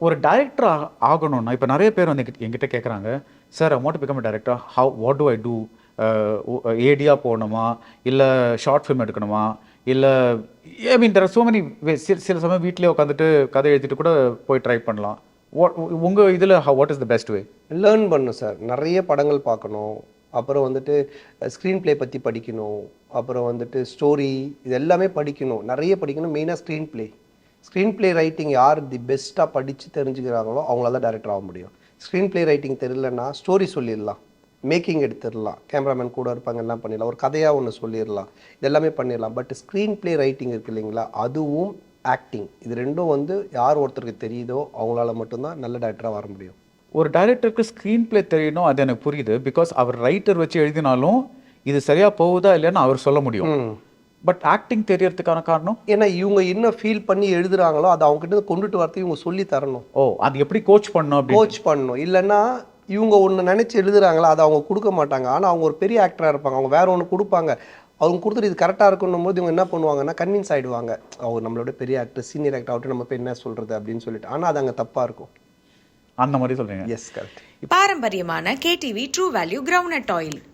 ஒரு டைரக்டர் ஆகணும்னா, இப்ப நெறைய பேர் வந்து என்கிட்ட கேட்குறாங்க, "sir I want to become a director. What do I do? ஏடியா போகணுமா? இல்ல ஷார்ட் ஃபிலிம் எடுக்கணுமா? இல்ல" I mean there are so many சில சமயம் வீட்லயே உட்காந்துட்டு கதை எழுதிட்டு கூட போய் ட்ரை பண்ணலாம். வாட் உங்க இதுல what is the best way? Learn பண்ணணும் சார். நெறைய படங்கள் பார்க்கணும். அப்புறம் வந்துட்டு ஸ்க்ரீன் ப்ளே பத்தி படிக்கணும். அப்புறம் வந்துட்டு ஸ்டோரி இது எல்லாமே படிக்கணும். நெறைய படிக்கணும். மெயினா screen play. Screen play writing யார் பெஸ்ட்டா படிச்சு தெரிஞ்சுக்கிறாங்களோ அவங்களால தான் டைரக்டர் ஆக முடியும். ஸ்க்ரீன் ப்ளே ரைட்டிங் தெரியலன்னா ஸ்டோரி சொல்லிடலாம். மேக்கிங் எடுத்துடலாம். கேமராமேன் கூட இருப்பாங்க எல்லாம் பண்ணிடலாம். ஒரு கதையா ஒண்ணு சொல்லிடலாம். இது எல்லாமே பண்ணிடலாம். பட் ஸ்க்ரீன் ப்ளே ரைட்டிங் இருக்கு இல்லைங்களா? அதுவும் ஆக்டிங். இது 2ம் வந்து யார் ஒருத்தருக்கு தெரியுதோ அவங்களால மட்டும் தான் நல்ல டைரக்டரா வர முடியும். ஒரு டைரக்டருக்கு ஸ்க்ரீன் ப்ளே தெரியணும், அது எனக்கு புரியுது. பிகாஸ் அவர் ரைட்டர் வச்சு எழுதினாலும், இது சரியா போகுதா இல்லையான்னு அவர் சொல்ல முடியும். ம். பட் ஆக்டிங் தெரியறதுக்கான காரணம்? ஏன்னா இவங்க என்ன ஃபீல் பண்ணி எழுதுறாங்களோ அதை அவங்க கிட்ட கொண்டுட்டு வரதுக்கு இவங்க சொல்லி தரணும். ஓ! அது எப்படி கோச் பண்ணணும் அப்படின்னு. கோச் பண்ணணும். இல்லைன்னா இவங்க ஒன்று நினைச்சு எழுதுறாங்களா அதை அவங்க கொடுக்க மாட்டாங்க. ஆனால் அவங்க ஒரு பெரிய ஆக்டரா இருப்பாங்க. அவங்க வேற ஒன்று கொடுப்பாங்க. அவங்க கொடுத்துட்டு இது கரெக்டாக இருக்கணும் போது இவங்க என்ன பண்ணுவாங்கன்னா கன்வின்ஸ் ஆயிடுவாங்க. அவர் நம்மளோட பெரிய ஆக்டர் சீனியர் ஆக்டர் ஆகட்டும் நம்ம போய் என்ன சொல்றது அப்படின்னு சொல்லிட்டு. ஆனால் அது அங்கே தப்பா இருக்கும். அந்த மாரி சொல்றீங்க. Yes correct. பாரம்பரியமான KTV true value ground oil.